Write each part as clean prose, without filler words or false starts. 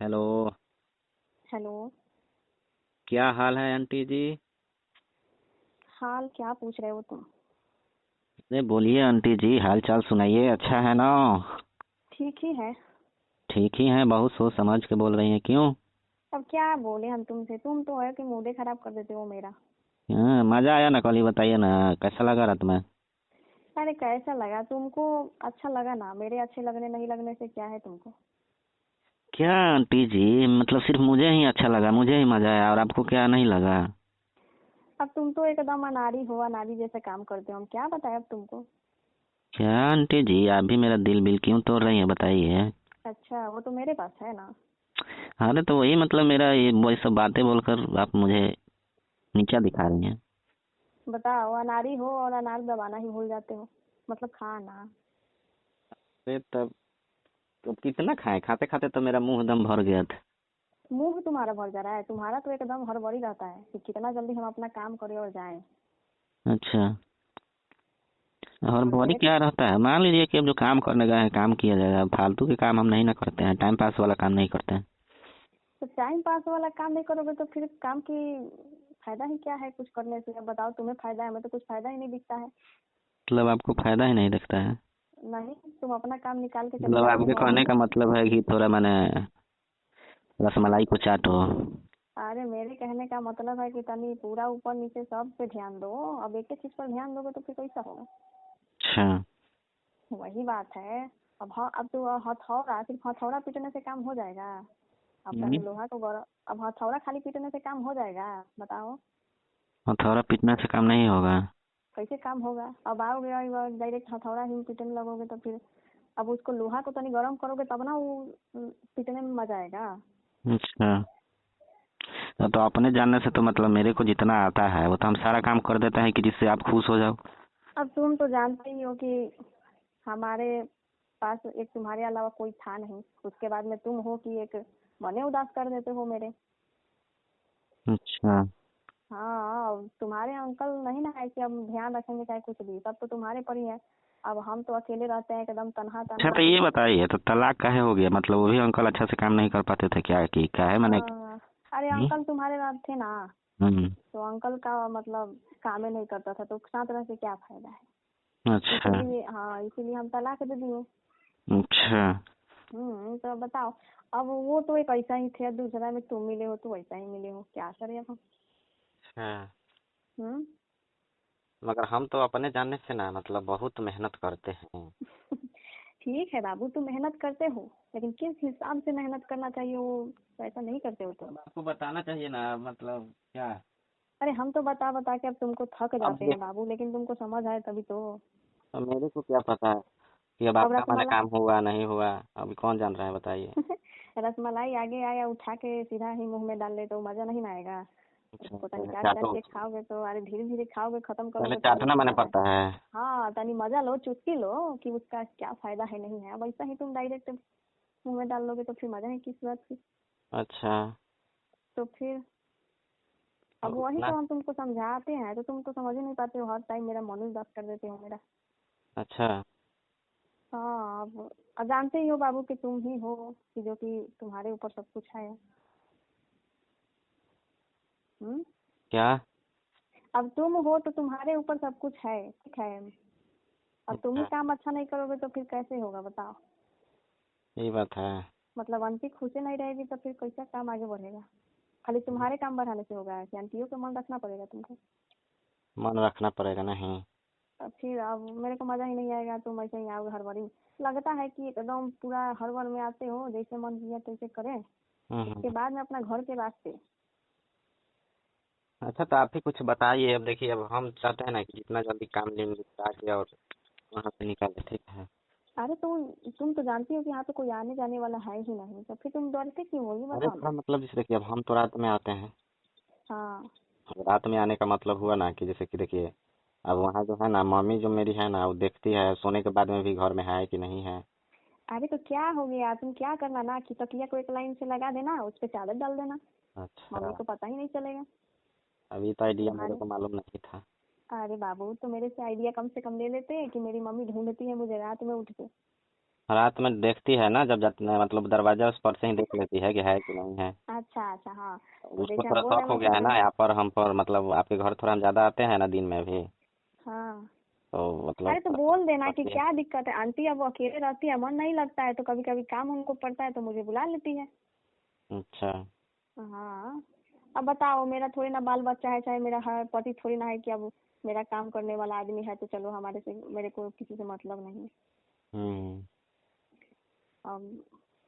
Hello. Hello. क्या हाल है aunty जी? हाल क्या पूछ रहे हो तुम? अरे बोलिए आंटी जी, हाल चाल सुनाइए, अच्छा है ना? ठीक ही है। ठीक ही है, बहुत सोच समझ के बोल रही हैं, क्यों? अब क्या बोले हम तुमसे, तुम तो है कि मूड खराब कर देते हो मेरा। हाँ, मजा आया ना? कल ही बताइए ना, कैसा लगा रात में? अरे कैसा लगा तुमको? अच्छा लगा ना, मेरे अच्छे लगने नहीं लगने से क्या है तुमको? क्या आंटी जी, मतलब सिर्फ मुझे ही अच्छा लगा, मुझे ही मजा आया और आपको क्या नहीं लगा? अब तुम तो एकदम अनाड़ी हो, अनाड़ी जैसे काम करते हो, हम क्या बताएं अब तुमको। क्या आंटी जी, आप भी मेरा दिल बिल क्यों तोड़ रही हैं, बताइए। अच्छा, वो तो मेरे पास है ना। अरे तो वही मतलब मेरा ये वो सब बातें बोलकर आप मुझे नीचा दिखा रही हैं। बताओ, अनाड़ी हो और अनार दबाना ही भूल जाते हो, मतलब खाना। अरे तब तो कितना खाए, खाते खाते तो मेरा मुंह दम भर गया था। मुंह तुम्हारा भर जा रहा है, तुम्हारा तो एकदम हड़बड़ी रहता है कि कितना जल्दी हम अपना काम करें और जाएं। अच्छा। और और बॉडी मेरे को क्या रहता है, मान लीजिए कि अब जो काम करने गए हैं काम किया जाएगा, फालतू के काम हम नहीं ना करते हैं, टाइम पास वाला काम नहीं करते हैं। तो टाइम पास वाला काम नहीं करोगे तो फिर काम की फायदा ही क्या है कुछ करने से? अब बताओ, तुम्हें फायदा है, हमें तो कुछ फायदा ही नहीं दिखता है। मतलब आपको फायदा ही नहीं दिखता है? नहीं, तुम अपना काम निकाल के चले मतलब जाते आपके हो कहने का और मतलब है कि थोड़ा मैंने रसमलाई को चाटो। अरे मेरे कहने का मतलब है कि तनी पूरा ऊपर नीचे सब पे ध्यान दो। अब एक ही चीज पर ध्यान दोगे तो फिर कैसा होगा? अच्छा। वही बात है। अब तो हथौड़ा, सिर्फ हथौड़ा पीटने से काम हो जाएगा? अब तनी हम्म। लोहा को गरम, अब हथौड़ा खाली पीटने से काम हो जाएगा? बताओ। हथौड़ा पीटने से काम नहीं होगा? कैसे काम होगा? अब आओगे और डायरेक्ट हथौड़ा ही पीटने लगोगे तो फिर अब उसको लोहा को तनी गरम करोगे तब ना वो पीटने में मजा आएगा। अच्छा। तो अपने जानने से तो मतलब मेरे को जितना आता है वो तो हम सारा काम कर देते हैं कि जिससे आप खुश हो जाओ। अब तुम तो जानते ही हो कि हमारे पास एक तुम्हारे अलावा कोई था नहीं, उसके बाद में तुम हो कि एक मने उदास कर देते हो मेरे। अच्छा। हाँ, अब तुम्हारे अंकल नहीं ना है कि अब ध्यान रखेंगे चाहे कुछ भी, सब तो तुम्हारे पर ही है। अब हम तो अकेले रहते हैं एकदम तनहा अच्छा, तो तनहा। ये बताइए, तो तलाक काहे हो गया? मतलब वो भी अंकल अच्छा से काम नहीं कर पाते थे क्या, कि क्या है मैंने? हाँ, अरे हम्म। अंकल तुम्हारे साथ थे ना, हम्म। तो अंकल का मतलब काम ही नहीं करता था तो साथ रह के क्या फायदा है। अच्छा। इसीलिए हाँ, इसीलिए हम तलाक दे दिए। अच्छा। तो बताओ। अब वो तो एक ऐसा ही थे, दूसरा में तुम मिले हो तो वैसा ही मिले हो, क्या करें अब हम। अच्छा। हम्म। मगर हम तो अपने जानने से ना मतलब बहुत मेहनत करते हैं। ठीक है बाबू, तुम मेहनत करते हो, लेकिन किस हिसाब से मेहनत करना चाहिए वो वैसा नहीं करते हो तुम। अब आपको बताना चाहिए ना, मतलब क्या? अरे हम तो बता बता के अब तुमको थक अब जाते हैं देख, बाबू, लेकिन तुमको समझ आए तभी तो। अब मेरे को क्या पता है कि अब अब आपका मैंने रसमलाई काम हुआ नहीं हुआ? अभी कौन जान रहा है, बताइए। रसमलाई आगे आया उठा के सीधा ही मुंह में डाल ले तो मजा नहीं ना आएगा। अच्छा, उसको तनी पहले काट काट चाटो के उसको। खाओगे तो, अरे धीरे धीरे खाओगे, खत्म पहले करोगे तो और चाटना मैंने मजा है। पड़ता है। हाँ, तनी मजा लो, चुटकी लो कि उसका क्या फायदा है नहीं है। अब ऐसा ही तुम डायरेक्ट मुंह में डाल लोगे तो फिर मजा है किस बात की? अच्छा। तो फिर अब अब वही उतना। तो हम तुमको समझाते हैं तो तुम तो समझ ही नहीं पाते हो, हर टाइम मेरा मन उदास कर देते हो मेरा। अच्छा। हाँ, अब जानते ही हो बाबू कि तुम ही हो कि जो कि तुम्हारे ऊपर सब कुछ है। हम्म। क्या? अब तुम हो तो तुम्हारे ऊपर सब कुछ है, ठीक है। अब तुम ही अच्छा, काम अच्छा नहीं करोगे तो फिर कैसे होगा बताओ? यही बात है। मतलब आंटी खुशी नहीं रहेगी तो फिर कैसा काम आगे बढ़ेगा? खाली तुम्हारे काम बढ़ाने से होगा कि आंटियों का मन रखना पड़ेगा तुमको? मन रखना पड़ेगा नहीं। अब फिर अब मेरे को मजा ही नहीं आएगा, तुम ऐसे ही आओगे हड़बड़ी में। लगता है कि एकदम पूरा हड़बड़ में आते हो, जैसे मन किया तैसे करें, हम्म। उसके बाद में अपना घर के रास्ते। अच्छा, तो आप ही कुछ बताइए। अब देखिए, अब हम चाहते हैं ना कि जितना जल्दी काम निपटा के और वहाँ से निकाले, ठीक है? अरे तुम तो जानती हो कि यहाँ पे कोई आने जाने वाला है ही नहीं, तो फिर तुम डरते क्यों हो, ये अरे बताओ थोड़ा ना। मतलब जैसे देखिए, अब हम तो रात में आते हैं। हाँ। अब रात में आने का मतलब हुआ ना कि जैसे कि देखिए, अब वहाँ जो है ना मम्मी जो मेरी है ना वो देखती है सोने के बाद में भी घर में है कि नहीं है। अरे तो क्या हो गया, तुम क्या करना ना कि तकिया को एक लाइन से लगा देना, उस पे चादर डाल देना, अच्छा। मम्मी को पता ही नहीं चलेगा अभी तो आइडिया मेरे तुम्हारे। को मालूम नहीं था। अरे बाबू, तो मेरे से आइडिया कम से कम ले लेते कि मेरी मम्मी ढूंढती है मुझे रात में उठ के। रात में देखती है ना, जब जाते मतलब दरवाजा उस पर से ही देख लेती है कि है कि नहीं है। अच्छा अच्छा, हाँ। तो उसको जैसे आप थोड़ा बोल रहे शौक हैं हो वैसे गया है ना तुम। यहाँ पर, हम पर मतलब आपके घर थोड़ा हम ज्यादा आते हैं ना दिन में भी, हाँ। तो मतलब अरे तो थोड़ा बोल देना कि पड़ती है। क्या दिक्कत है, आंटी अब वो अकेले रहती है, मन नहीं लगता है, तो कभी कभी काम उनको पड़ता है तो मुझे बुला लेती है। अच्छा। हाँ। अब बताओ, मेरा थोड़ी ना बाल बच्चा है, चाहे मेरा पति थोड़ी ना है कि अब मेरा काम करने वाला आदमी है तो चलो हमारे से, मेरे को किसी से मतलब नहीं। हम्म। अब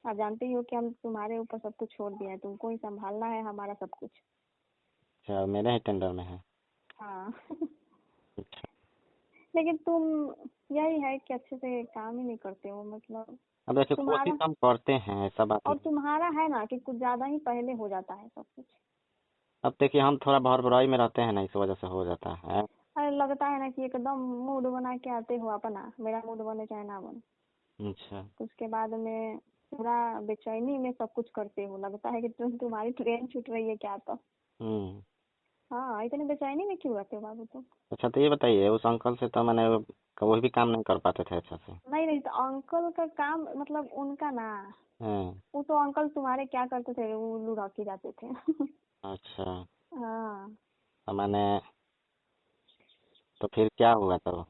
आप जानते ही हो कि हम तुम्हारे ऊपर सब कुछ छोड़ दिया है, तुमको ही संभालना है हमारा सब कुछ। अच्छा, मेरे ही टेंडर में है। हाँ। अच्छा। लेकिन तुम, यही है कि अच्छे से काम ही नहीं करते हो, मतलब अब देखिए कोशिश तुम्हारा, हम करते हैं, ऐसा बात और नहीं। तुम्हारा है ना कि कुछ ज्यादा ही पहले हो जाता है सब कुछ। अब देखिए हम थोड़ा भरभराई में रहते हैं ना, इस वजह से हो जाता है। अरे लगता है ना कि एकदम मूड बना के आते हो अपना, मेरा मूड बने चाहे ना बने, अच्छा। तो उसके बाद में पूरा बेचैनी में सब कुछ करते हो, लगता है कि तुम्हारी ट्रेन छूट रही है क्या तो। हम्म। हाँ, इतनी बेचैनी में क्यों रहते हो बाबू तुम। अच्छा, तो ये बताइए उस अंकल से तो मैंने वो भी काम नहीं कर पाते थे अच्छा से। नहीं नहीं, तो अंकल का काम मतलब उनका ना, हाँ। वो तो अंकल तुम्हारे क्या करते थे, वो उल्लू रॉकी जाते थे। अच्छा। हाँ। तो मैंने, तो फिर क्या हुआ तो।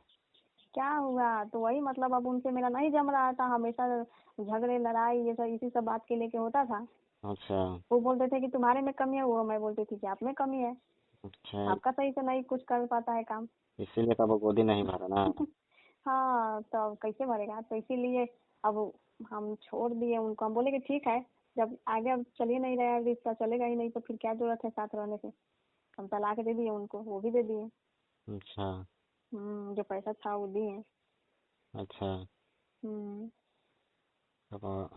क्या हुआ तो वही, मतलब अब उनसे मेरा नहीं जम रहा था, हमेशा झगड़े लड़ाई ये सब इसी सब बात के लेके होता था। अच्छा। वो बोलते थे कि तुम्हारे में कमी है, वो मैं बोलती थी कि आप में कमी है, अच्छा, आपका सही से नहीं कुछ कर पाता है काम। इसीलिए तो वो गोदी नहीं भरा ना। हाँ, तो अब कैसे भरेगा, तो इसीलिए अब हम छोड़ दिए उनको, हम बोले कि ठीक है, जब आगे अब चल ही नहीं रहा है, रिश्ता चलेगा ही नहीं तो फिर क्या जरूरत है साथ रहने से। हम तलाक दे दिए उनको, वो भी दे दिए। अच्छा। जो पैसा था वो दिए। अच्छा। हम्म। अब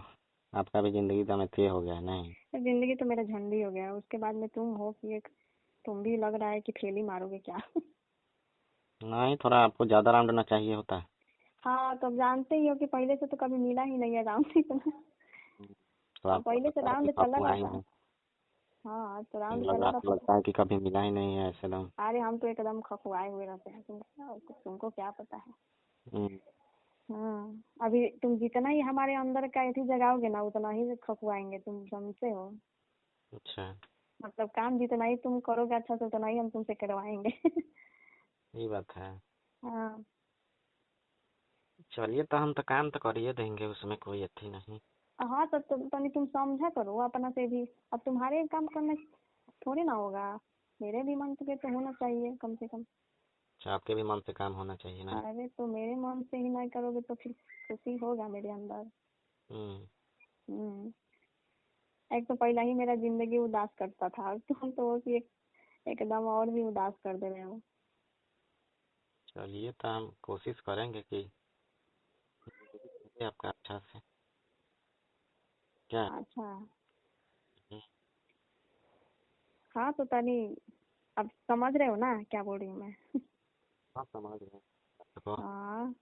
आपका भी जिंदगी दम ये हो गया है नहीं। तो जिंदगी तो मेरा झंड ही हो गया, उसके बाद में तुम हो कि एक, तुम भी लग रहा है कि फेल ही मारोगे क्या। नहीं, थोड़ा आपको ज्यादा राउंड ना चाहिए होता है। हाँ, तो अब जानते ही हो कि पहले से तो कभी मिला ही नहीं है राउंड इतना। तो और आपको पहले से लगता है कि राउंड चला खपुआ ही रहता है। है। हाँ, तो राउंड लग चला आपको रहता तो। लगता है कि कभी मिला ही नहीं है ऐसे दम। अरे हम तो एकदम खखुआए हुए रहते हैं, तुमको क्या पता है। हम्म। हाँ, अभी तुम जितना ही हमारे अंदर का एथी जगाओगे ना, उतना ही खखुआएंगे, तुम समझते हो। अच्छा। मतलब काम जितना ही तुम करोगे अच्छा से, उतना ही हम तुमसे करवाएंगे। ये बात है। हाँ। चलिए, तो हम तो काम तो कर ही देंगे, उसमें कोई अथी नहीं। हाँ, तो तनी तुम समझा करो अपना से भी, अब तुम्हारे काम करने थोड़ी ना होगा, मेरे भी मन से तो होना चाहिए कम से कम। अच्छा, आपके भी मन से काम होना चाहिए ना। अरे तो मेरे मन से ही नहीं करोगे तो फिर खुशी होगा मेरे अंदर। हम्म। हम्म। एक तो पहला ही मेरा जिंदगी उदास करता था, अब तुम तो हो कि एकदम और भी उदास कर दे रहे हो। चलिए, तो हम कोशिश करेंगे कि ये आपका अच्छा से क्या। अच्छा। हम्म। हाँ, तो तनी अब समझ रहे हो ना क्या बोल रही हूँ मैं। हाँ, समझ गए। तो हाँ।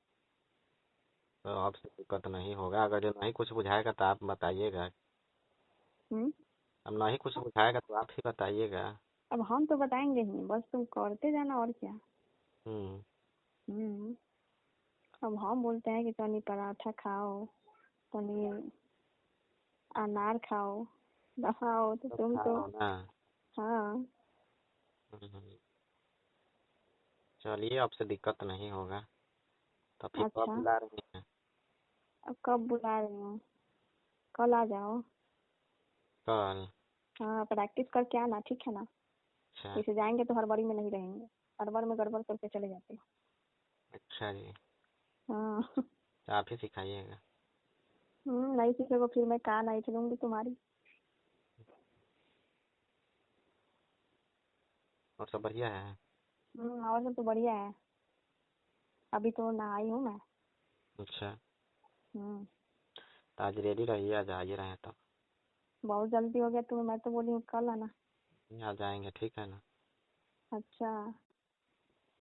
आपसे दिक्कत नहीं होगा, अगर जो नहीं कुछ बुझाएगा तो आप बताइएगा। हम्म। अब नहीं कुछ बुझाएगा तो आप ही बताइएगा। अब हम तो बताएंगे ही, बस तुम करते जाना और क्या। हम्म। हम्म। अब हम बोलते हैं कि तनी पराठा खाओ, तनी अनार खाओ, दबाओ, तो तो तुम तो। खाओ ना। हाँ। हम्म। चलिए, आपसे दिक्कत नहीं होगा। तो फिर कब अच्छा, बुला रही हैं। अब कब बुला रही हूँ, कल आ जाओ। कल। हाँ, प्रैक्टिस करके आना, ठीक है ना। अच्छा। जैसे जाएंगे तो हड़बड़ी में नहीं रहेंगे, हड़बड़ में गड़बड़ करके चले जाते अच्छा जी। हो। हाँ। तो आप ही सिखाइएगा। नहीं सीखोगे फिर मैं कहाँ नहीं चलूंगी तुम्हारी। और सब बढ़िया है। और सब तो बढ़िया है, अभी तो नहाई हूँ मैं। अच्छा। हम्म। तो आज रेडी रहिए, आज आ ही रहे हैं तो। बहुत जल्दी हो गया तुम्हें, मैं तो बोली हूँ कल आना। आ जाएंगे, ठीक है ना। अच्छा।